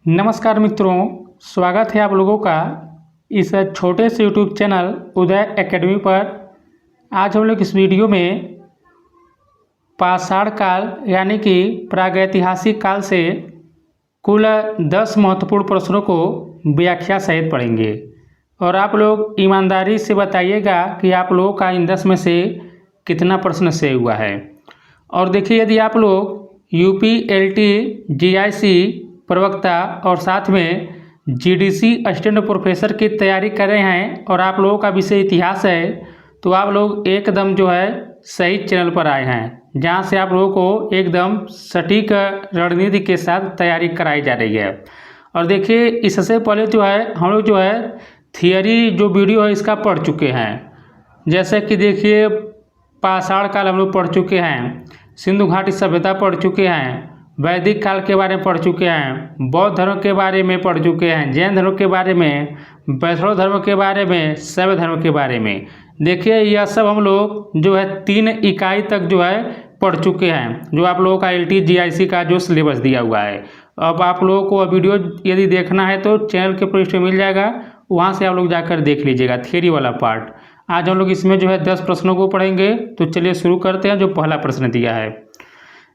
नमस्कार मित्रों, स्वागत है आप लोगों का इस छोटे से यूट्यूब चैनल उदय एकेडमी पर। आज हम लोग इस वीडियो में पाषाण काल यानी कि प्रागैतिहासिक काल से कुल 10 महत्वपूर्ण प्रश्नों को व्याख्या सहित पढ़ेंगे और आप लोग ईमानदारी से बताइएगा कि आप लोगों का इन 10 में से कितना प्रश्न सही हुआ है। और देखिए, यदि आप लोग यूपी, एलटी, जीआईसी प्रवक्ता और साथ में जीडीसी असिस्टेंट प्रोफेसर की तैयारी कर रहे हैं और आप लोगों का विषय इतिहास है, तो आप लोग एकदम सही चैनल पर आए हैं, जहां से आप लोगों को एकदम सटीक रणनीति के साथ तैयारी कराई जा रही है। और देखिए, इससे पहले हम लोग थियरी वीडियो है इसका पढ़ चुके हैं। जैसे कि देखिए, पाषाण काल हम लोग पढ़ चुके हैं, सिंधु घाटी सभ्यता पढ़ चुके हैं, वैदिक काल के बारे में पढ़ चुके हैं, बौद्ध धर्म के बारे में पढ़ चुके हैं, जैन धर्म के बारे में, वैष्णव धर्म के बारे में, शैव धर्म के बारे में। देखिए, यह सब हम लोग 3 इकाई तक पढ़ चुके हैं, जो आप लोगों का एलटी जीआईसी का सिलेबस दिया हुआ है। अब आप लोगों को वीडियो यदि देखना है तो चैनल के पृष्ठ में मिल जाएगा, वहाँ से आप लोग जाकर देख लीजिएगा थियरी वाला पार्ट। आज हम लोग इसमें 10 प्रश्नों को पढ़ेंगे। तो चलिए शुरू करते हैं। जो पहला प्रश्न दिया है,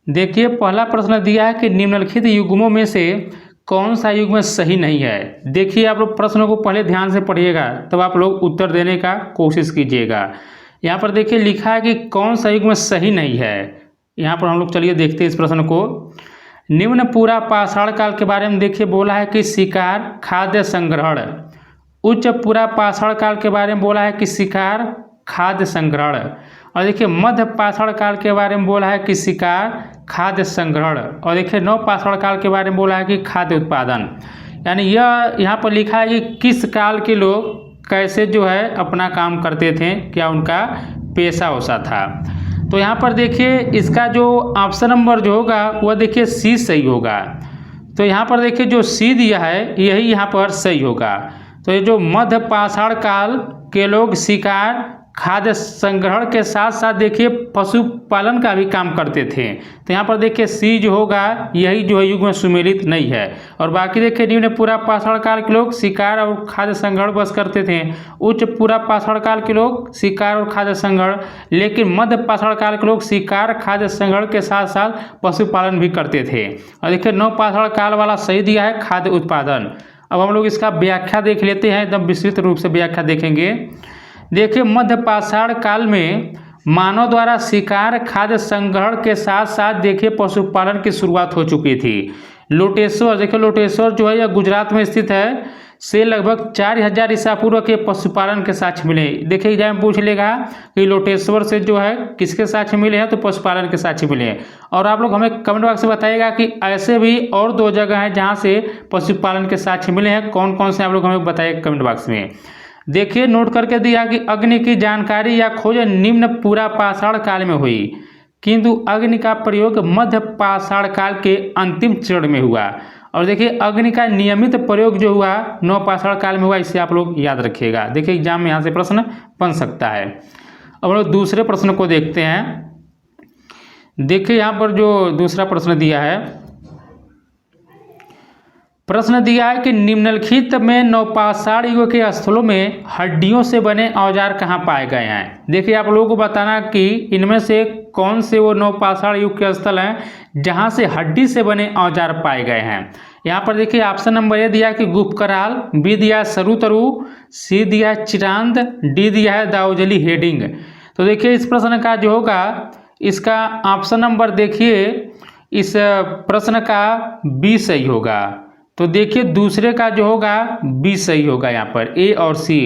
देखिए पहला प्रश्न दिया है कि निम्नलिखित युग्मों में से कौन सा युग्म सही नहीं है। देखिए, आप लोग प्रश्नों को पहले ध्यान से पढ़िएगा, तब आप लोग उत्तर देने का कोशिश कीजिएगा। यहाँ पर देखिए लिखा है कि कौन सा युग्म सही नहीं है। यहाँ पर हम लोग चलिए देखते हैं इस प्रश्न को। निम्न पूरा पाषाण काल के बारे में देखिए बोला है कि शिकार, खाद्य संग्रहण। उच्च पूरा पाषाण काल के बारे में बोला है कि शिकार, खाद्य संग्रहण। और देखिए मध्य पाषाण काल के बारे में बोला है कि शिकार, खाद्य संग्रहण। और देखिए नव पाषाण काल के बारे में बोला है कि खाद्य उत्पादन। यानी यह यहाँ पर लिखा है कि किस काल के लोग कैसे अपना काम करते थे, क्या उनका पेशा वैसा था। तो यहाँ पर देखिए इसका ऑप्शन नंबर होगा वह देखिए सी सही होगा। तो यहाँ पर देखिए जो सी दिया है यही यहाँ पर सही होगा। तो ये मध्य पाषाण काल के लोग शिकार, खाद्य संग्रहण के साथ साथ देखिए पशुपालन का भी काम करते थे। तो यहाँ पर देखिए सी होगा यही युग में सुमेलित नहीं है। और बाकी देखिए निम्न पूरा पाषाण काल के लोग शिकार और खाद्य संग्रहण बस करते थे। उच्च पूरा पाषाण काल के लोग शिकार और खाद्य संग्रहण, लेकिन मध्य पाषाण काल के लोग शिकार, खाद्य संग्रहण के साथ साथ पशुपालन भी करते थे। और देखिए नव पाषाण काल वाला सही दिया है खाद्य उत्पादन। अब हम लोग इसका व्याख्या देख लेते हैं, एकदम विस्तृत रूप से व्याख्या देखेंगे। देखिए मध्य पाषाण काल में मानव द्वारा शिकार, खाद्य संग्रहण के साथ साथ देखिए पशुपालन की शुरुआत हो चुकी थी। लोटेश्वर, देखिए लोटेश्वर यह गुजरात में स्थित है, से लगभग 4000 ईसा पूर्व के पशुपालन के साक्ष्य मिले। देखिए एग्जाम में पूछ लेगा कि लोटेश्वर से किसके साक्ष्य मिले हैं, तो पशुपालन के साक्ष्य मिले हैं। और आप लोग हमें कमेंट बॉक्स में बताइएगा कि ऐसे भी और 2 जगह हैं जहाँ से पशुपालन के साक्ष्य मिले हैं, कौन कौन से आप लोग हमें बताइए कमेंट बॉक्स में। देखिए नोट करके दिया कि अग्नि की जानकारी या खोज निम्न पूरा पाषाण काल में हुई, किंतु अग्नि का प्रयोग मध्य पाषाण काल के अंतिम चरण में हुआ। और देखिए अग्नि का नियमित प्रयोग हुआ नव पाषाण काल में हुआ, इसे आप लोग याद रखिएगा। देखिए एग्जाम में यहाँ से प्रश्न बन सकता है। अब हम लोग दूसरे प्रश्न को देखते हैं। देखिए यहाँ पर दूसरा प्रश्न दिया है, प्रश्न दिया है कि निम्नलिखित में नवपाषाण युग के स्थलों में हड्डियों से बने औजार कहाँ पाए गए हैं। देखिए आप लोगों को बताना कि इनमें से कौन से वो नवपाषाण युग के स्थल हैं जहाँ से हड्डी से बने औजार पाए गए हैं। यहाँ पर देखिए ऑप्शन नंबर ए दिया कि गुप्तकाल, बी दिया है सरुतरु, सी दिया है चिरांद, डी दिया है दाऊजली हेडिंग। तो देखिए इस प्रश्न का होगा, इसका ऑप्शन नंबर देखिए इस प्रश्न का बी सही होगा। तो देखिए दूसरे का होगा बी सही होगा, यहाँ पर ए और सी।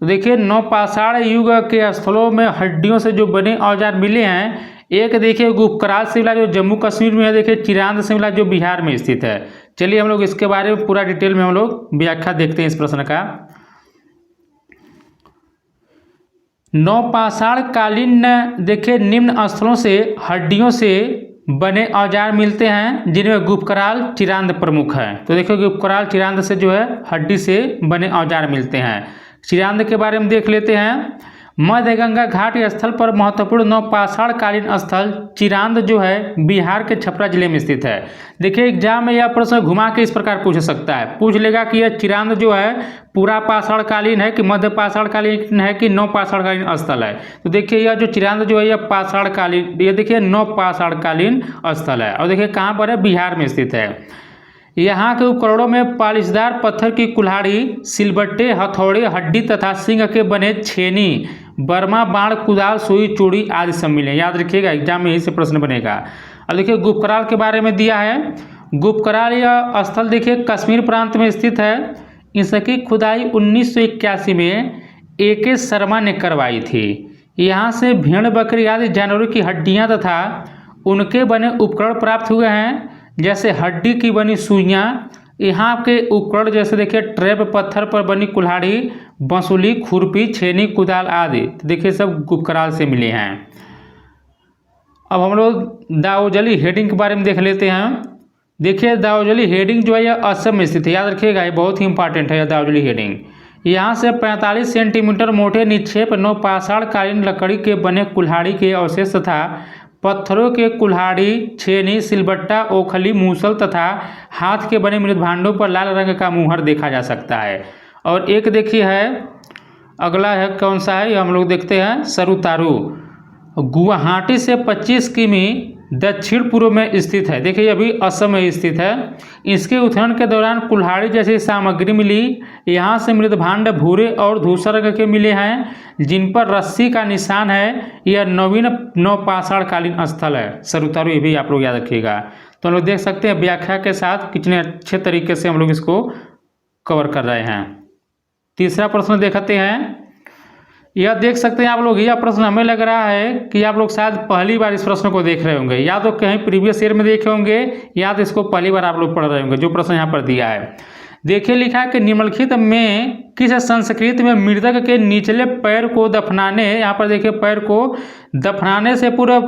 तो देखिए नवपाषाण युग के स्थलों में हड्डियों से बने औजार मिले हैं, एक देखिए गुप्तकाल से मिला जो जम्मू कश्मीर में है, देखिए चिरांद से मिला जो बिहार में स्थित है। चलिए हम लोग इसके बारे में पूरा डिटेल में हम लोग व्याख्या देखते हैं इस प्रश्न का। नवपाषाण कालीन देखिए निम्न स्थलों से हड्डियों से बने औजार मिलते हैं, जिनमें गुप्तकाल, चिरांद प्रमुख है। तो देखिए गुप्तकाल, चिरांद से हड्डी से बने औजार मिलते हैं। चिरांद के बारे में देख लेते हैं। मध्य गंगा घाट स्थल पर महत्वपूर्ण नवपाषाणकालीन स्थल चिरांद जो है बिहार के छपरा जिले में स्थित है। देखिए एग्जाम में यह प्रश्न घुमा के इस प्रकार पूछ सकता है, पूछ लेगा कि यह चिरांद जो है पूरा पाषाणकालीन है कि मध्य पाषाणकालीन है कि नवपाषाणकालीन स्थल है। तो देखिए यह जो चिरांद जो है यह पाषाणकालीन, ये देखिए नवपाषाणकालीन स्थल है और देखिए कहाँ पर है, बिहार में स्थित है। यहाँ के उपकरणों में पॉलिशदार पत्थर की कुल्हाड़ी, सिलबट्टे, हथौड़े, हड्डी तथा सिंह के बने छेनी, बर्मा, बाण, कुदाल, सुई, चूड़ी आदि सम्मिलित है। याद रखिएगा एग्जाम में यही से प्रश्न बनेगा। अब देखिए गुप्तकाल के बारे में दिया है। गुप्तकाल यह स्थल देखिए कश्मीर प्रांत में स्थित है। इसकी खुदाई 1981 में AK शर्मा ने करवाई थी। यहाँ से भेड़, बकरी आदि जानवरों की हड्डियाँ तथा उनके बने उपकरण प्राप्त हुए हैं, जैसे हड्डी की बनी सुइयाँ। यहाँ के उपकरण जैसे देखिए ट्रैप, पत्थर पर बनी कुल्हाड़ी, बंसुली, खुरपी, छेनी, कुदाल आदि देखिए सब गुप्तकाल से मिले हैं। अब हम लोग दाऊजली हेडिंग के बारे में देख लेते हैं। देखिए दाऊजली हेडिंग जो है यह असम में स्थित है। याद रखिएगा ये बहुत ही इंपॉर्टेंट है। यह दाऊजली हेडिंग यहाँ से 45 सेंटीमीटर मोटे निक्षेप नवपाषाणकालीन लकड़ी के बने कुल्हाड़ी के अवशेष तथा पत्थरों के कुल्हाड़ी, छेनी, सिलबट्टा, ओखली, मूसल तथा हाथ के बने मृत भांडों पर लाल रंग का मुहर देखा जा सकता है। और एक देखिए है, अगला है कौन सा है, हम लोग देखते हैं सरुतारू। गुवाहाटी से 25 किमी दक्षिण पूर्व में स्थित है। देखिए अभी असम में स्थित है। इसके उत्खनन के दौरान कुल्हाड़ी जैसी सामग्री मिली। यहाँ से मृत भांड भूरे और धूसर रंग के मिले हैं, जिन पर रस्सी का निशान है। यह नवीन नवपाषाणकालीन स्थल है सरुतारू, ये भी आप लोग याद रखिएगा। तो हम लोग देख सकते हैं व्याख्या के साथ कितने अच्छे तरीके से हम लोग इसको कवर कर रहे हैं। तीसरा प्रश्न देखते हैं। यह देख सकते हैं आप लोग, यह प्रश्न हमें लग रहा है कि आप लोग शायद पहली बार इस प्रश्न को देख रहे होंगे, या तो कहीं प्रीवियस ईयर में देखे होंगे या तो इसको पहली बार आप लोग पढ़ रहे होंगे। जो प्रश्न यहाँ पर दिया है देखिए, लिखा है कि निम्नलिखित में किस संस्कृति में मृतक के निचले पैर को दफनाने, यहाँ पर देखिए पैर को दफनाने से पूरा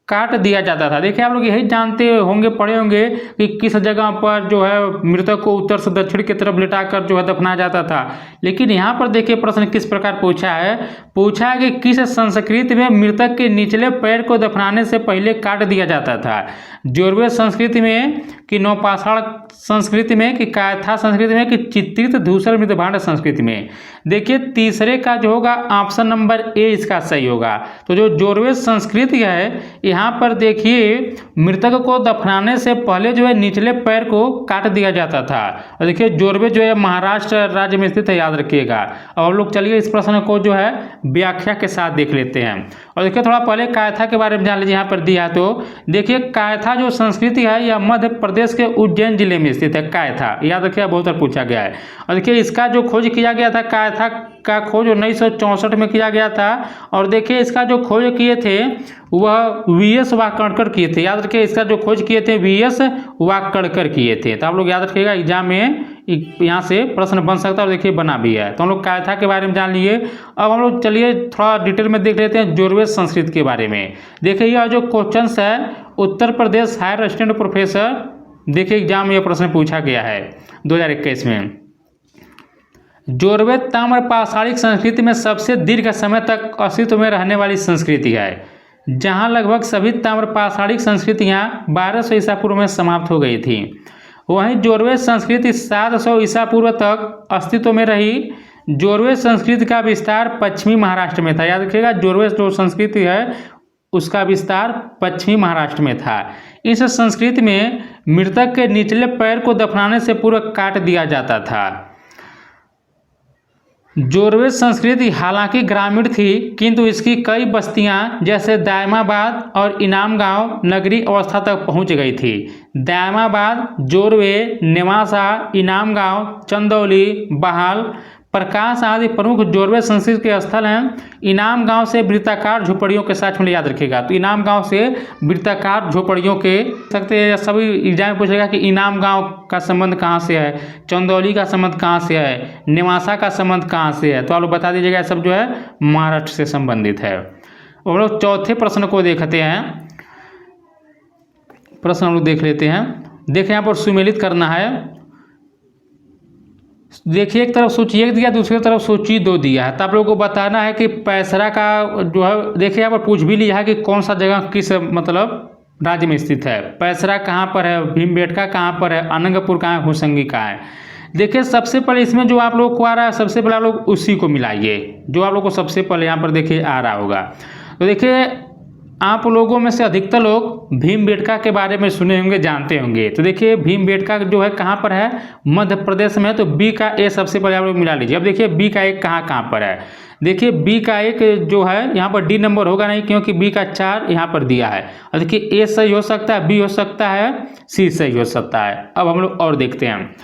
काट दिया जाता था। देखिए आप लोग यही जानते होंगे, पढ़े होंगे कि किस जगह पर जो है मृतक को उत्तर से दक्षिण की तरफ लिटाकर जो है दफनाया जाता था। लेकिन यहाँ पर देखिए प्रश्न किस प्रकार पूछा है, पूछा है कि किस संस्कृति में मृतक के निचले पैर को दफनाने से पहले काट दिया जाता था। जोरवे संस्कृति में कि नवपाषाण संस्कृति में कि कायथा संस्कृति में कि चित्रित धूसर मृतभांड संस्कृति में। देखिए तीसरे का जो होगा ऑप्शन नंबर ए इसका सही होगा। तो जो जोरवे संस्कृति है यहाँ पर देखिए मृतक को दफनाने से पहले जो है निचले पैर को काट दिया जाता था। और देखिए जोरवे जो है महाराष्ट्र राज्य में स्थित है, याद रखिएगा। और लोग चलिए इस प्रश्न को जो है व्याख्या के साथ देख लेते हैं। और देखिए थोड़ा पहले कायथा के बारे में जान लीजिए। यहाँ पर दिया है तो देखिए कायथा जो संस्कृति है यह मध्य प्रदेश के उज्जैन जिले में स्थित है। कायथा याद रखिएगा, बहुत बार पूछा गया है। और देखिए इसका जो खोज किया गया था, कायथा का खोज 1964 में किया गया था। और देखिए इसका जो खोज किए थे वह VS वाकणकर किए थे। याद रखिए इसका जो खोज किए थे VS वाकणकर किए थे। तो आप लोग याद रखिएगा, एग्जाम में यहाँ से प्रश्न बन सकता है और देखिए बना भी है। तो हम लोग कायथा के बारे में जान लिए। अब हम लोग चलिए थोड़ा डिटेल में देख लेते हैं जोरवे संस्कृत के बारे में। देखिए यह जो क्वेश्चन है Uttar Pradesh higher assistant professor, देखिए एग्जाम में यह प्रश्न पूछा गया है 2021 में। जोरवे ताम्र पाषाणिक संस्कृति में सबसे दीर्घ समय तक अस्तित्व में रहने वाली संस्कृति है, जहां लगभग सभी ताम्र पाषाणिक संस्कृतियां 1200 ईसा पूर्व में समाप्त हो गई थी। वहीं जोरवे संस्कृति 700 ईसा पूर्व तक अस्तित्व में रही। जोरवे संस्कृति का विस्तार पश्चिमी महाराष्ट्र में था। याद रखिएगा जोरवे जो संस्कृति है उसका विस्तार पश्चिमी महाराष्ट्र में था। इस संस्कृति में मृतक के निचले पैर को दफनाने से पूर्व काट दिया जाता था। जोरवे संस्कृति हालांकि ग्रामीण थी, किंतु इसकी कई बस्तियां जैसे दायमाबाद और इनाम गांव नगरीय अवस्था तक पहुंच गई थी। दायमाबाद, जोरवे, नेवासा, इनाम गांव, चंदौली, बहाल, प्रकाश आदि प्रमुख जोरवे संस्कृति के स्थल हैं। इनाम गांव से वृत्ताकार झोपड़ियों के साथ में याद रखिएगा। तो इनाम गांव से वृत्ताकार झोपड़ियों के सकते हैं, सभी एग्जाम में पूछेगा कि इनाम गांव का संबंध कहां से है, चंदौली का संबंध कहां से है, नेवासा का संबंध कहां से है। तो आप लोग बता दीजिएगा, सब जो है महाराष्ट्र से संबंधित है। और लोग चौथे प्रश्न को देखते हैं। प्रश्न हम लोग देख लेते हैं। देखें यहाँ पर सुमेलित करना है। देखिए एक तरफ सूची 1 दिया, दूसरी तरफ सूची 2 दिया है। तो आप लोगों को बताना है कि पैसरा का जो है, देखिए यहाँ पर पूछ भी लिया है कि कौन सा जगह किस मतलब राज्य में स्थित है। पैसरा कहाँ पर है, भीमबेटका कहाँ पर है, अनंगपुर कहाँ है, होशंगी कहाँ है। देखिए सबसे पहले इसमें जो आप लोग को आ रहा है, सबसे पहले आप लोग उसी को मिलाइए जो आप लोग को सबसे पहले यहाँ पर देखिए आ रहा होगा। तो देखिए आप लोगों में से अधिकतर लोग भीमबेटका के बारे में सुने होंगे, जानते होंगे। तो देखिए भीमबेटका जो है कहाँ पर है, मध्य प्रदेश में है। तो बी का ए सबसे पहले आप लोग मिला लीजिए। अब देखिए बी का एक कहाँ पर है। देखिए बी का एक जो है यहाँ पर डी नंबर होगा नहीं, क्योंकि बी का 4 यहाँ पर दिया है। और देखिए ए सही हो सकता है, बी हो सकता है, सी सही हो सकता है। अब हम लोग और देखते हैं।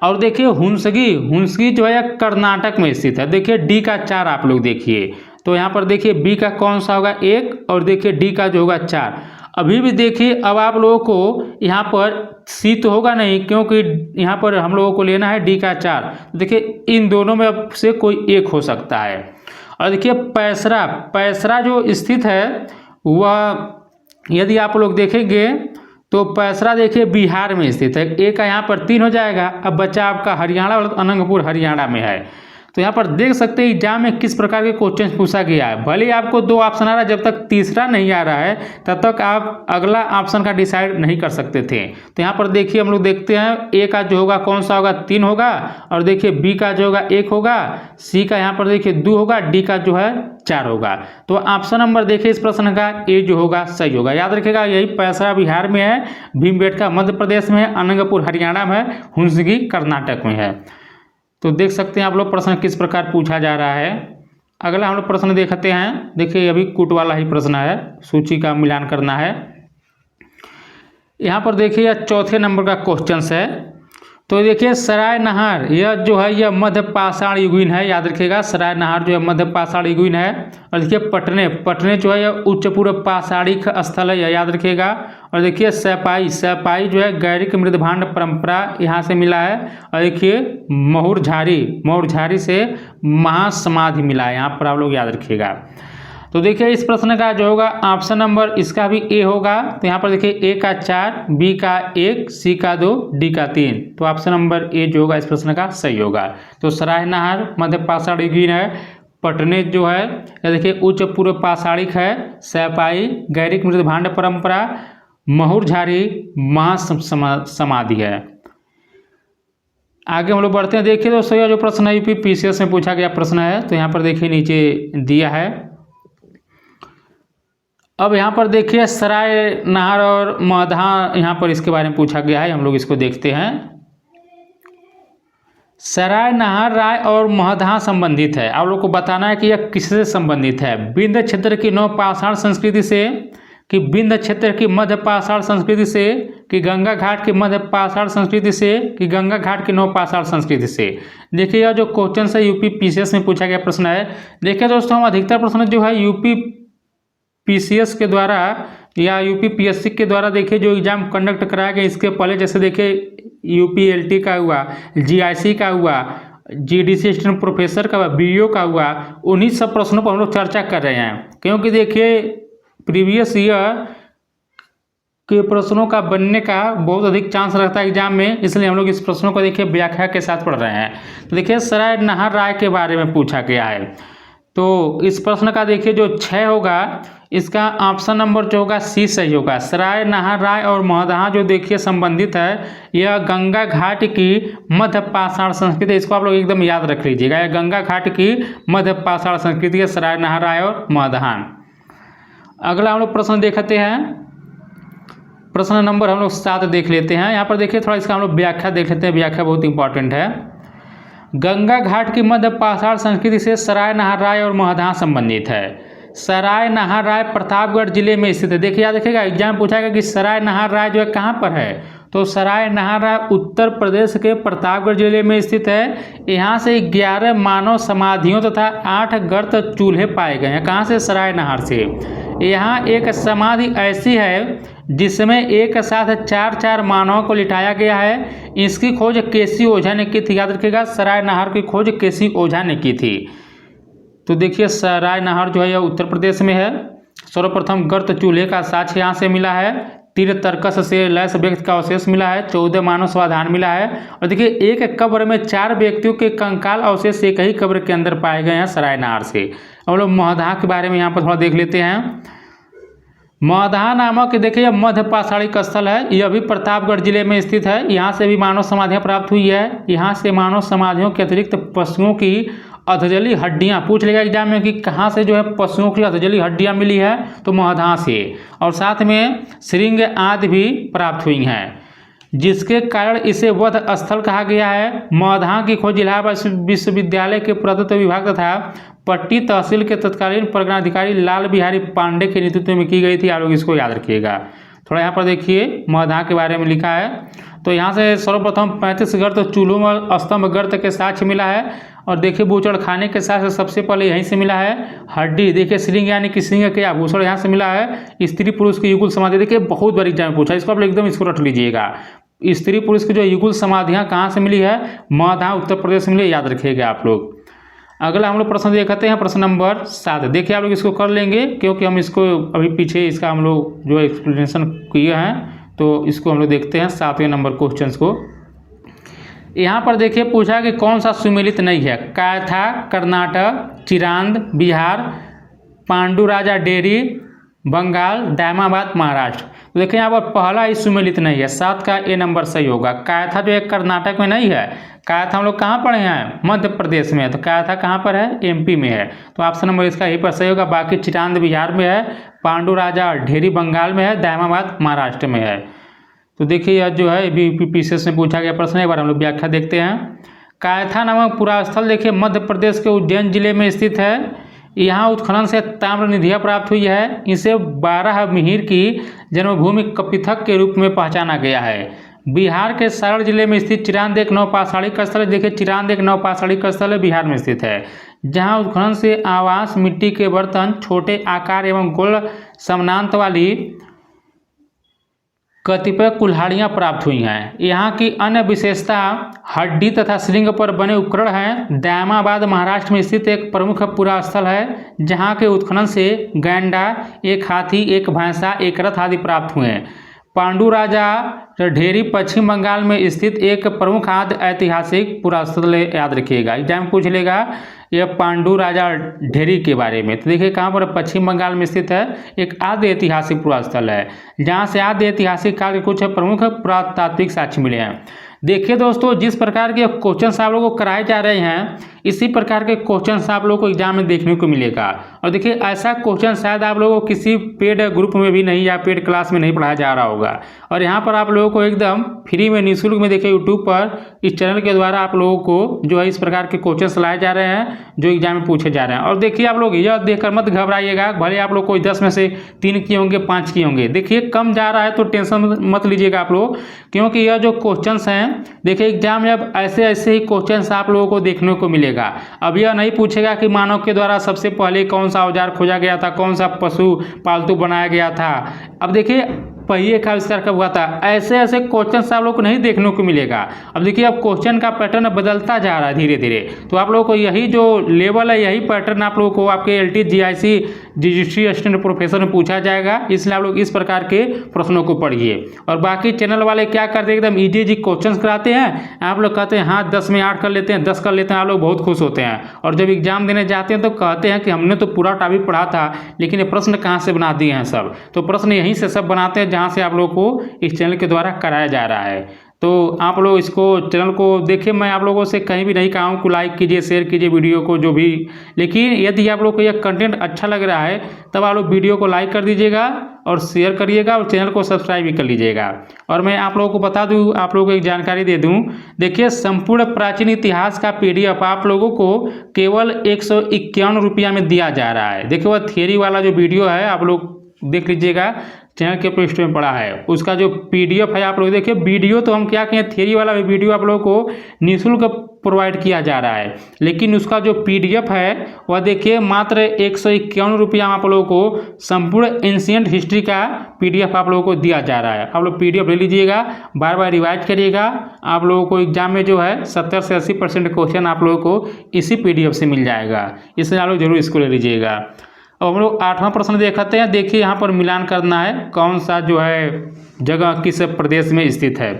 और देखिए हुंसगी जो है कर्नाटक में स्थित है। देखिए डी का 4 आप लोग देखिए, तो यहाँ पर देखिए बी का कौन सा होगा 1, और देखिए डी का जो होगा 4। अभी भी देखिए अब आप लोगों को यहाँ पर सी तो होगा नहीं, क्योंकि यहाँ पर हम लोगों को लेना है डी का 4। देखिए इन दोनों में अब से कोई एक हो सकता है। और देखिए पैसरा जो स्थित है वह यदि आप लोग देखेंगे तो पैसरा देखिए बिहार में स्थित है। ए का यहाँ पर 3 हो जाएगा। अब बचा आपका हरियाणा, और अनंगपुर हरियाणा में है। तो यहाँ पर देख सकते हैं एग्जाम में किस प्रकार के क्वेश्चन पूछा गया है। भले ही आपको 2 ऑप्शन आ रहा है, जब तक तीसरा नहीं आ रहा है तब तक आप अगला ऑप्शन का डिसाइड नहीं कर सकते थे। तो यहाँ पर देखिए हम लोग देखते हैं ए का जो होगा कौन सा होगा 3 होगा, और देखिए बी का जो होगा 1 होगा, सी का यहाँ पर देखिए 2 होगा, डी का जो है 4 होगा। तो ऑप्शन नंबर देखिए इस प्रश्न का ए जो होगा सही होगा। याद रखिएगा यही पैसरा बिहार में है, भीमबेटका मध्य प्रदेश में है, अनंगपुर हरियाणा में है, हुंसगी कर्नाटक में है। तो देख सकते हैं आप लोग प्रश्न किस प्रकार पूछा जा रहा है। अगला हम लोग प्रश्न देखते हैं। देखिए अभी कूट वाला ही प्रश्न है, सूची का मिलान करना है। यहाँ पर देखिए चौथे नंबर का क्वेश्चन है। तो देखिए सराय नहर यह जो है यह मध्य पाषाण युगीन है। याद रखिएगा सराय नहर जो है मध्य पाषाण युगीन है। और देखिए पटने जो है यह उच्च पूर्व पाषाणिक स्थल है, याद रखिएगा। और देखिए सैपाई जो है गैरिक मृदभांड परंपरा यहाँ से मिला है। और देखिए महुरझारी से महासमाधि मिला है, यहाँ पर आप लोग याद रखिएगा। तो देखिए इस प्रश्न का जो होगा ऑप्शन नंबर इसका भी ए होगा। तो यहाँ पर देखिए ए का 4, बी का 1, सी का 2, डी का 3। तो ऑप्शन नंबर ए जो होगा इस प्रश्न का सही होगा। तो सराय नहर मध्य पाषाण युगीन है, पटने जो है या देखिए उच्च पूर्व पाषाणिक है, सैपाई गैरिक मृदभांड परंपरा, महुरझारी महासमाधि है। आगे हम लोग बढ़ते हैं। देखिए दोस्तों यह जो प्रश्न है यूपी पीसीएस में पूछा गया प्रश्न है। तो यहाँ पर देखिए नीचे दिया है। अब यहाँ पर देखिए सराय नहर और महधा यहाँ पर इसके बारे में पूछा गया है, हम लोग इसको देखते हैं। सराय नहर राय और महधा संबंधित है। आप लोग को बताना है कि यह किससे संबंधित है। विंध्य क्षेत्र की नव पाषाण संस्कृति से, कि विंध्य क्षेत्र की मध्य पाषाण संस्कृति से, कि गंगा घाट की मध्य पाषाण संस्कृति से, कि गंगा घाट की नव पाषाण संस्कृति से। देखिए यह जो क्वेश्चन है यूपी पीसीएस में पूछा गया प्रश्न है। देखिए दोस्तों हम अधिकतर प्रश्न जो है यूपी पीसीएस के द्वारा या यूपी पीएससी के द्वारा देखिए जो एग्जाम कंडक्ट कराया गया, इसके पहले जैसे देखिए यूपीएलटी का हुआ, जीआईसी का हुआ, जीडीसी असिस्टेंट प्रोफेसर का हुआ, बीईओ का हुआ, उन्हीं सब प्रश्नों पर हम लोग चर्चा कर रहे हैं। क्योंकि देखिए प्रीवियस ईयर के प्रश्नों का बनने का बहुत अधिक चांस रहता है एग्जाम में, इसलिए हम लोग इस प्रश्नों को देखिए व्याख्या के साथ पढ़ रहे हैं। तो देखिए सराय नहर राय के बारे में पूछा गया है। तो इस प्रश्न का देखिए जो 6 होगा इसका ऑप्शन नंबर जो होगा सी सही होगा। सराय नहर राय और महधा जो देखिए संबंधित है, यह गंगा घाट की मध्य पाषाण संस्कृति है। इसको आप लोग एकदम याद रख लीजिएगा, यह गंगा घाट की मध्य पाषाण संस्कृति है, सराय नहर राय और महधा। अगला हम लोग प्रश्न देखते हैं। प्रश्न नंबर हम लोग 7 देख लेते हैं। यहाँ पर देखिए थोड़ा इसका हम लोग व्याख्या देख लेते हैं, व्याख्या बहुत इंपॉर्टेंट है। गंगा घाट की मध्य पाषाण संस्कृति से सराय नहर राय और महधा संबंधित है। सराय नहर राय प्रतापगढ़ जिले में स्थित है। देखिए याद रखिएगा एग्जाम पूछाएगा कि सराय नहर राय जो है कहाँ पर है। तो सराय नहर राय उत्तर प्रदेश के प्रतापगढ़ जिले में स्थित है। यहाँ से 11 मानव समाधियों तथा 8 गर्त चूल्हे पाए गए हैं। कहाँ से? सराय नहर से। यहाँ एक समाधि ऐसी है जिसमें एक साथ 4-4 मानवों को लिटाया गया है। इसकी खोज केसी ओझा ने की थी। याद रखिएगा सराय नहर की खोज केसी ओझा ने की थी। तो देखिए सराय नहर जो है यह उत्तर प्रदेश में है। सर्वप्रथम गर्त चूल्हे का साक्ष्य यहाँ से मिला है। तीर तर्कस से लैस व्यक्ति का अवशेष मिला है, 14 मानव समाधान मिला है। और देखिए एक कब्र में 4 व्यक्तियों के कंकाल अवशेष एक ही कब्र के अंदर पाए गए हैं सरायनार से। हम लोग महदाह के बारे में यहाँ पर थोड़ा देख लेते हैं। महदाह नामक देखिए मध्य पाषाणिक स्थल है, यह भी प्रतापगढ़ जिले में स्थित है। यहाँ से भी मानव समाधियाँ प्राप्त हुई है। यहाँ से मानव समाधियों के अतिरिक्त पशुओं की अधजली हड्डियाँ, पूछ लेगा एग्जाम में कि कहाँ से जो है पशुओं की अधजली हड्डियाँ मिली है, तो महदाह से। और साथ में श्रृंग आदि भी प्राप्त हुई हैं, जिसके कारण इसे वध स्थल कहा गया है। महदाह की खोज इलाहाबाद विश्वविद्यालय के पुरातत्व विभाग तथा पट्टी तहसील के तत्कालीन परगनाधिकारी लाल बिहारी पांडे के नेतृत्व में की गई थी। आप लोग इसको याद रखिएगा। थोड़ा यहाँ पर देखिए महदाह के बारे में लिखा है। तो यहाँ से सर्वप्रथम 35 गर्त चूल्हों और स्तंभ गर्त के साक्ष्य मिला है। और देखिए बूचड़ खाने के साथ सबसे पहले यहीं से मिला है। हड्डी देखिए श्रृंग यानी कि सिंह के आभूषण यहाँ से मिला है। स्त्री पुरुष की युगल समाधि देखिए बहुत बार एग्जाम में पूछा, इसको आप एकदम इसको रट लीजिएगा। स्त्री पुरुष की जो युगल समाधियाँ कहाँ से मिली है, महदाह उत्तर प्रदेश से मिली, याद रखिएगा आप लोग। अगला हम लोग प्रश्न देखते हैं, प्रश्न नंबर 7। देखिए आप लोग इसको कर लेंगे क्योंकि हम इसको अभी पीछे इसका हम लोग जो एक्सप्लेनेशन किए हैं, तो इसको हम लोग देखते हैं 7वें नंबर क्वेश्चन को। यहाँ पर देखिए पूछा कि कौन सा सुमेलित नहीं है। कायथा कर्नाटक, चिरांद बिहार, पांडुराजा डेरी बंगाल, दामाबाद महाराष्ट्र। तो देखिए यहाँ पर पहला ही सुमेलित नहीं है, 7 का ए नंबर सही होगा। कायथा जो है कर्नाटक में नहीं है। कायथा हम लोग कहाँ पढ़े हैं, मध्य प्रदेश में है। तो कायथा कहाँ पर है, एमपी में है। तो ऑप्शन नंबर इसका यही पर सही होगा। बाकी चिरांद बिहार में है, पांडुराजा डेरी बंगाल में है, दामाबाद महाराष्ट्र में है। तो देखिए यह जो है बीपीएससी में पूछा गया प्रश्न, एक बार हम लोग व्याख्या देखते हैं। कायथा नामक पुरास्थल देखिए मध्य प्रदेश के उज्जैन जिले में स्थित है। यहाँ उत्खनन से ताम्र निधियाँ प्राप्त हुई है। इसे 12 मिहिर की जन्मभूमि कपिथक के रूप में पहचाना गया है। बिहार के सारण जिले में स्थित चिरांद एक नवपाषाणिक स्थल है। देखिए चिरांद एक नवपाषाणिक स्थल है, बिहार में स्थित है, जहाँ उत्खनन से आवास मिट्टी के बर्तन, छोटे आकार एवं गोल समानांत वाली कतिपय कुल्हाड़ियाँ प्राप्त हुई हैं। यहाँ की अन्य विशेषता हड्डी तथा श्रृंग पर बने उपकरण हैं। दामाबाद महाराष्ट्र में स्थित एक प्रमुख पुरास्थल है, जहाँ के उत्खनन से गैंडा, एक हाथी, एक भैंसा, एक रथ आदि प्राप्त हुए हैं। पांडुराजा ढेरी पश्चिम बंगाल में स्थित एक प्रमुख आदि ऐतिहासिक पुरास्थल, याद रखिएगा, एग्जाम पूछ लेगा यह पांडुराजा ढेरी के बारे में। तो देखिए कहाँ पर, पश्चिम बंगाल में स्थित है, एक आदि ऐतिहासिक पुरास्थल है, जहाँ से आदि ऐतिहासिक काल के कुछ प्रमुख पुरातात्विक साक्ष्य मिले हैं। देखिए दोस्तों, जिस प्रकार के क्वेश्चन आप लोगों को कराए जा रहे हैं, इसी प्रकार के क्वेश्चन आप लोगों को एग्जाम में देखने को मिलेगा। और देखिए ऐसा क्वेश्चन शायद आप लोगों को किसी पेड ग्रुप में भी नहीं या पेड क्लास में नहीं पढ़ाया जा रहा होगा। और यहाँ पर आप लोगों को एकदम फ्री में निःशुल्क में देखिए यूट्यूब पर इस चैनल के द्वारा आप लोगों को जो है इस प्रकार के क्वेश्चन लाए जा रहे हैं जो एग्जाम में पूछे जा रहे हैं। और देखिए आप लोग यह देखकर मत घबराइएगा, भले आप लोग कोई 10 में से 3 किए होंगे, 5 किए होंगे। देखिए कम जा रहा है तो टेंशन मत लीजिएगा आप लोग, क्योंकि यह जो क्वेश्चन हैं देखिए एग्जाम में अब ऐसे ही क्वेश्चन आप लोगों को देखने को मिलेगा। अब यह नहीं पूछेगा कि मानव के द्वारा सबसे पहले कौन सा औजार खोजा गया था, कौन सा पशु पालतू बनाया गया था, अब देखिए पहिए का आविष्कार कब हुआ था, ऐसे क्वेश्चन आप लोग को नहीं देखने को मिलेगा। अब देखिए अब क्वेश्चन का पैटर्न बदलता जा रहा है धीरे धीरे, तो आप लोगों को यही जो लेवल है, यही पैटर्न आप लोगों को आपके LT GIC registry assistant professor में पूछा जाएगा। इसलिए आप लोग इस प्रकार के प्रश्नों को पढ़िए। और बाकी चैनल वाले क्या करते हैं, एकदम इजी क्वेश्चन कराते हैं, आप लोग कहते हैं हाँ 10 में 8 कर लेते हैं, 10 कर लेते हैं, आप लोग बहुत खुश होते हैं। और जब एग्जाम देने जाते हैं तो कहते हैं कि हमने तो पूरा टॉपिक पढ़ा था, लेकिन ये प्रश्न कहाँ से बना दिए हैं सब। तो प्रश्न यहीं से सब बनाते हैं जहाँ से आप लोग को इस चैनल के द्वारा कराया जा रहा है। तो आप लोग इसको चैनल को देखिए, मैं आप लोगों से कहीं भी नहीं कहा हूँ को लाइक कीजिए, शेयर कीजिए वीडियो को जो भी, लेकिन यदि आप लोग को यह कंटेंट अच्छा लग रहा है तब आप लोग वीडियो को लाइक कर दीजिएगा और शेयर करिएगा और चैनल को सब्सक्राइब भी कर लीजिएगा। और मैं आप लोगों को बता दूं, आप लोगों को एक जानकारी दे दूं, देखिए संपूर्ण प्राचीन इतिहास का PDF आप लोगों को केवल 151 रुपया में दिया जा रहा है। देखिए वह थियरी वाला जो वीडियो है आप लोग देख लीजिएगा, चैनल के पृष्ठ में पड़ा है, उसका जो PDF है आप लोग देखिए। वीडियो तो हम क्या कहें, थियरी वाला वीडियो आप लोगों को निःशुल्क प्रोवाइड किया जा रहा है, लेकिन उसका जो PDF है वह देखिए मात्र 151 रुपया आप लोगों को संपूर्ण एंशिएंट हिस्ट्री का PDF आप लोगों को दिया जा रहा है। आप लोग PDF ले लीजिएगा, बार बार रिवाइज करिएगा, आप लोगों को एग्जाम में जो है 70 से 80% क्वेश्चन आप लोगों को इसी PDF से मिल जाएगा। इसलिए आप लोग जरूर इसको ले लीजिएगा। अब हम लोग 8वां प्रश्न देखते हैं। देखिए यहाँ पर मिलान करना है कौन सा जो है जगह किस प्रदेश में स्थित है।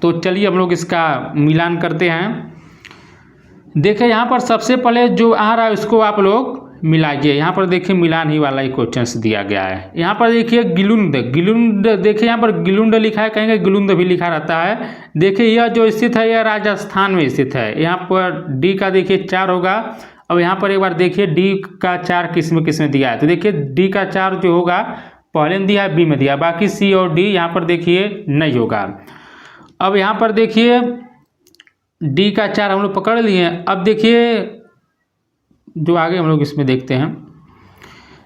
तो चलिए हम लोग इसका मिलान करते हैं। देखिए यहाँ पर सबसे पहले जो आ रहा है इसको आप लोग मिलाइए। यहाँ पर देखिए मिलान ही वाला ही क्वेश्चन दिया गया है। यहाँ पर देखिए गिलुंड, गिलुंड देखिए यहाँ पर गिलुंड लिखा है, कहीं गिलुंद भी लिखा रहता है। देखिए यह जो स्थित है यह राजस्थान में स्थित है। यहाँ पर डी का देखिए 4 होगा। अब यहाँ पर एक बार देखिए डी का 4 किस में दिया है। तो देखिए डी का 4 जो होगा पहले में दिया है, बी में दिया, बाकी सी और डी यहाँ पर देखिए नहीं होगा। अब यहाँ पर देखिए डी का 4 हम लोग पकड़ लिए। अब देखिए जो आगे हम लोग इसमें देखते हैं।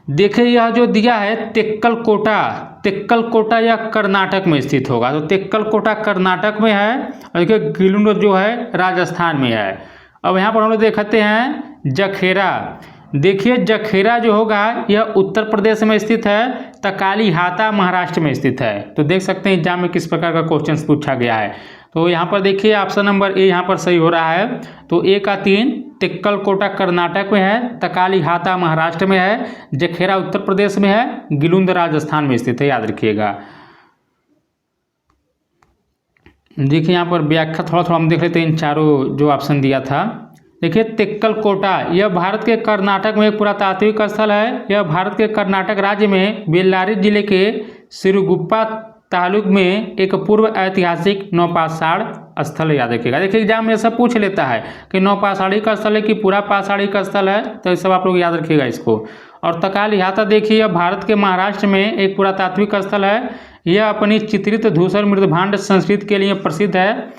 देखिए यह जो दिया है तेक्कलकोटा, तेक्कलकोटा यह कर्नाटक में स्थित होगा। तो तेक्कलकोटा कर्नाटक में है और देखिए गिलुंड जो है राजस्थान में है। अब यहाँ पर हम लोग देखते हैं जखेरा। देखिए जखेरा जो होगा यह उत्तर प्रदेश में स्थित है, तकाली हाता महाराष्ट्र में स्थित है। तो देख सकते हैं एग्जाम में किस प्रकार का क्वेश्चन पूछा गया है। तो यहाँ पर देखिए ऑप्शन नंबर ए यहाँ पर सही हो रहा है। तो ए का 3 तेक्कलकोटा कर्नाटक में है, तकाली हाता महाराष्ट्र में है, जखेरा उत्तर प्रदेश में है, गिलुंद राजस्थान में स्थित है, याद रखिएगा। देखिए यहाँ पर व्याख्या थोड़ा थोड़ा हम देख लेते हैं इन चारों जो ऑप्शन दिया था। देखिए तेक्कलकोटा यह भारत के कर्नाटक में एक पुरातात्विक स्थल है। यह भारत के कर्नाटक राज्य में बेल्लारी जिले के सिरुगुप्पा तालुक में एक पूर्व ऐतिहासिक नौपाषाण स्थल, याद रखिएगा। देखिए एग्जाम में सब पूछ लेता है कि नौपाषाणी का स्थल है कि पूरा पाषाणी का स्थल है, तो ये सब आप लोग याद रखिएगा इसको। और तकाली हाता देखिए यह भारत के महाराष्ट्र में एक पुरातात्विक स्थल है। यह अपनी चित्रित धूसर मृदभांड संस्कृति के लिए प्रसिद्ध है,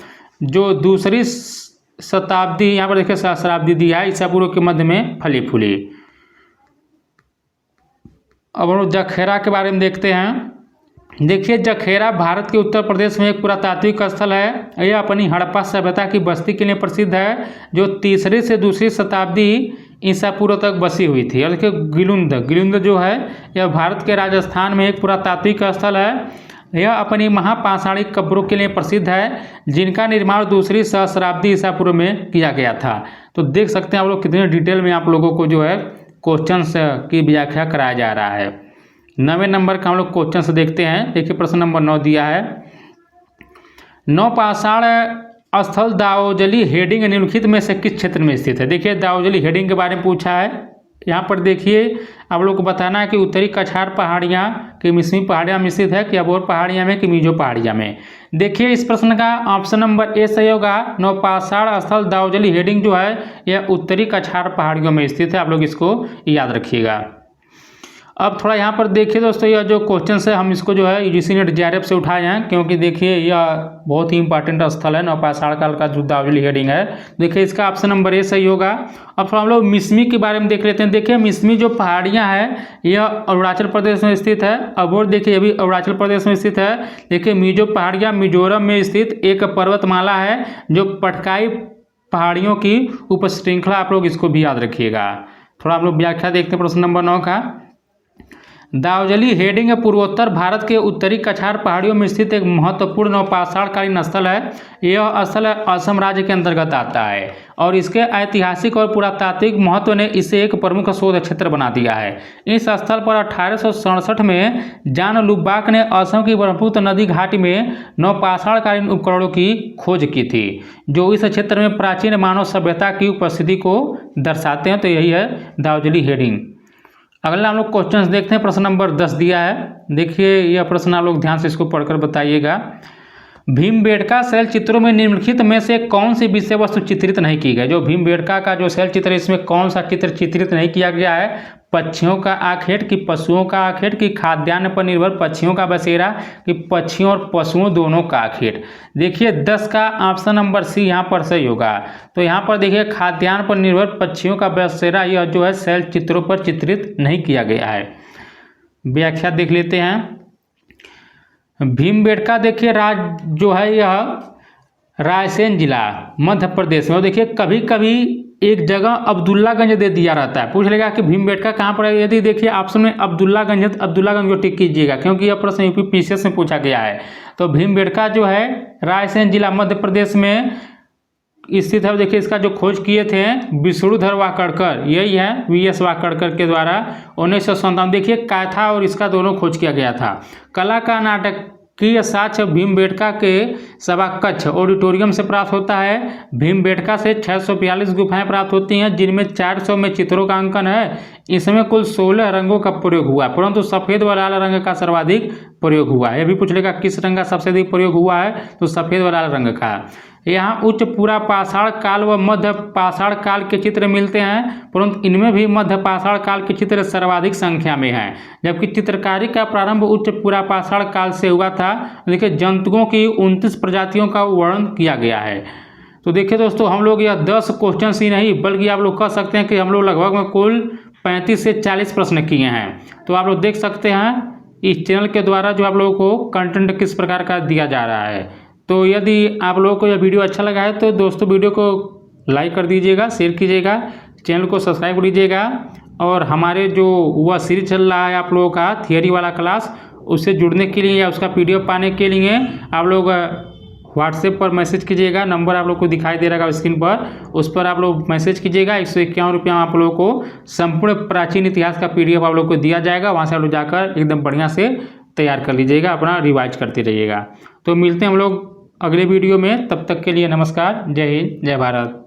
जो दूसरी शताब्दी, यहाँ पर देखिए सहस्राब्दी दिया है, ईसा पूर्व के मध्य में फली फूली। अब हम लोग जखेरा के बारे में देखते हैं। देखिए जखेरा भारत के उत्तर प्रदेश में एक पुरातात्विक स्थल है। यह अपनी हड़प्पा सभ्यता की बस्ती के लिए प्रसिद्ध है, जो तीसरी से दूसरी शताब्दी ईसा पूर्व तक बसी हुई थी। और देखिए गिलुंद, गिलुंद जो है यह भारत के राजस्थान में एक पुरातात्विक स्थल है। यह अपनी महापाषाणी कब्रों के लिए प्रसिद्ध है, जिनका निर्माण दूसरी सहस्राब्दी ईसा पूर्व में किया गया था। तो देख सकते हैं आप लोग कितने डिटेल में आप लोगों को जो है क्वेश्चंस की व्याख्या कराया जा रहा है। 9वें नंबर का हम लोग क्वेश्चन से देखते हैं। देखिए प्रश्न नंबर 9 दिया है, नौपाषाण स्थल दावोजली हेडिंग निम्नलिखित में से किस क्षेत्र में स्थित है। देखिए दावोजली हेडिंग के बारे में पूछा है। यहाँ पर देखिए आप लोग को बताना है कि उत्तरी कछार पहाड़ियाँ कि मिसमी पहाड़ियाँ में स्थित है, कि अबोर पहाड़ियाँ में, कि मिजो पहाड़ियाँ में। देखिए इस प्रश्न का ऑप्शन नंबर ए सही होगा। नौपाषाण स्थल दावोजली हेडिंग जो है यह उत्तरी कछार पहाड़ियों में स्थित है, आप लोग इसको याद रखिएगा। अब थोड़ा यहाँ पर देखिए दोस्तों, यह जो क्वेश्चन है हम इसको जो है यूजीसी नेट जेआरएफ से उठाए हैं, क्योंकि देखिए यह बहुत ही इंपॉर्टेंट स्थल है नौपाषाण काल का जो दावोजली हेडिंग है। देखिए इसका ऑप्शन नंबर ए सही होगा। अब थोड़ा हम लोग मिसमी के बारे में देख लेते हैं। देखिए मिसमी जो पहाड़ियाँ हैं यह अरुणाचल प्रदेश में स्थित है। अबोर देखिए ये भी अरुणाचल प्रदेश में स्थित है। देखिए मिजो पहाड़ियाँ मिजोरम में स्थित एक पर्वतमाला है, जो पटकाई पहाड़ियों की उपश्रृंखला, आप लोग इसको भी याद रखिएगा। थोड़ा हम लोग व्याख्या देखते हैं प्रश्न नंबर 9 का। दावोजली हेडिंग पूर्वोत्तर भारत के उत्तरी कछार पहाड़ियों में स्थित एक महत्वपूर्ण नौपाषाणकालीन स्थल है। यह स्थल असम राज्य के अंतर्गत आता है और इसके ऐतिहासिक और पुरातात्विक महत्व ने इसे एक प्रमुख शोध क्षेत्र बना दिया है। इस स्थल पर 1867 में जॉन लुबाक ने असम की ब्रह्मपुत्र नदी घाटी में नौपाषाणकालीन उपकरणों की खोज की थी, जो इस क्षेत्र में प्राचीन मानव सभ्यता की उपस्थिति को दर्शाते हैं। तो यही है दावोजली हेडिंग। अगला हम लोग क्वेश्चंस देखते हैं। प्रश्न नंबर 10 दिया है। देखिए यह प्रश्न आप लोग ध्यान से इसको पढ़कर बताइएगा। भीमबेटका शैल चित्रों में निम्नलिखित में से कौन सी विषय वस्तु चित्रित नहीं की गई। जो भीमबेटका का जो शैल चित्र है इसमें कौन सा चित्र चित्रित नहीं किया गया है। पक्षियों का आखेट, कि पशुओं का आखेट, कि खाद्यान्न पर निर्भर पक्षियों का बसेरा, कि पक्षियों और पशुओं दोनों का आखेट। देखिए 10 का ऑप्शन नंबर सी यहाँ पर सही होगा। तो यहाँ पर देखिए खाद्यान्न पर निर्भर पक्षियों का बसेरा यह जो है शैल चित्रों पर चित्रित नहीं किया गया है। व्याख्या देख लेते हैं। भीमबेटका देखिए जो है यह रायसेन जिला मध्य प्रदेश में। और देखिए कभी कभी एक जगह अब्दुल्लागंज दे दिया रहता है, पूछ लेगा कि भीमबेटका कहाँ पर है। यदि देखिए ऑप्शन में अब्दुल्लागंज है तो अब्दुल्लागंज को टिक कीजिएगा, क्योंकि यह प्रश्न यूपी पीसीएस में पूछा गया है। तो भीमबेटका जो है रायसेन जिला मध्य प्रदेश में स्थित है। देखिए इसका जो खोज किए थे विष्णुधर वाकड़कर, यही है वीएस वाकड़कर के द्वारा 1997। देखिए कायथा और इसका दोनों खोज किया गया था। कला का नाटकीय साक्ष्य भीमबेटका के सभाकक्ष ऑडिटोरियम से प्राप्त होता है। भीमबेटका से 642 गुफाएं प्राप्त होती हैं, जिनमें 400 में चित्रों का अंकन है। इसमें कुल 16 रंगों का प्रयोग हुआ, परंतु सफ़ेद व लाल रंग का सर्वाधिक प्रयोग हुआ है। यह भी पूछ लेगा किस रंग का सबसे अधिक प्रयोग हुआ है, तो सफ़ेद व लाल रंग का। यहाँ उच्च पूरा पाषाण काल व मध्य पाषाण काल के चित्र मिलते हैं, परंतु इनमें भी मध्य पाषाण काल के चित्र सर्वाधिक संख्या में हैं, जबकि चित्रकारी का प्रारंभ उच्च पूरा पाषाण काल से हुआ था। देखिए जंतुओं की 29 प्रजातियों का वर्णन किया गया है। तो देखिए दोस्तों, हम लोग यह 10 क्वेश्चन ही नहीं बल्कि आप लोग कह सकते हैं कि हम लोग लगभग में कुल 35 से 40 प्रश्न किए हैं। तो आप लोग देख सकते हैं इस चैनल के द्वारा जो आप लोगों को कंटेंट किस प्रकार का दिया जा रहा है। तो यदि आप लोगों को यह वीडियो अच्छा लगा है तो दोस्तों वीडियो को लाइक कर दीजिएगा, शेयर कीजिएगा, चैनल को सब्सक्राइब कर लीजिएगा। और हमारे जो वह सीरीज चल रहा है आप लोगों का थियरी वाला क्लास, उससे जुड़ने के लिए या उसका PDF पाने के लिए आप लोग व्हाट्सएप पर मैसेज कीजिएगा। नंबर आप लोग को दिखाई दे रहा है स्क्रीन पर, उस पर आप लोग मैसेज कीजिएगा। 151 रुपये में आप लोगों को संपूर्ण प्राचीन इतिहास का PDF आप लोग को दिया जाएगा। वहाँ से आप लोग जाकर एकदम बढ़िया से तैयार कर लीजिएगा, अपना रिवाइज करते रहिएगा। तो मिलते हैं हम लोग अगले वीडियो में, तब तक के लिए नमस्कार, जय हिंद, जय भारत।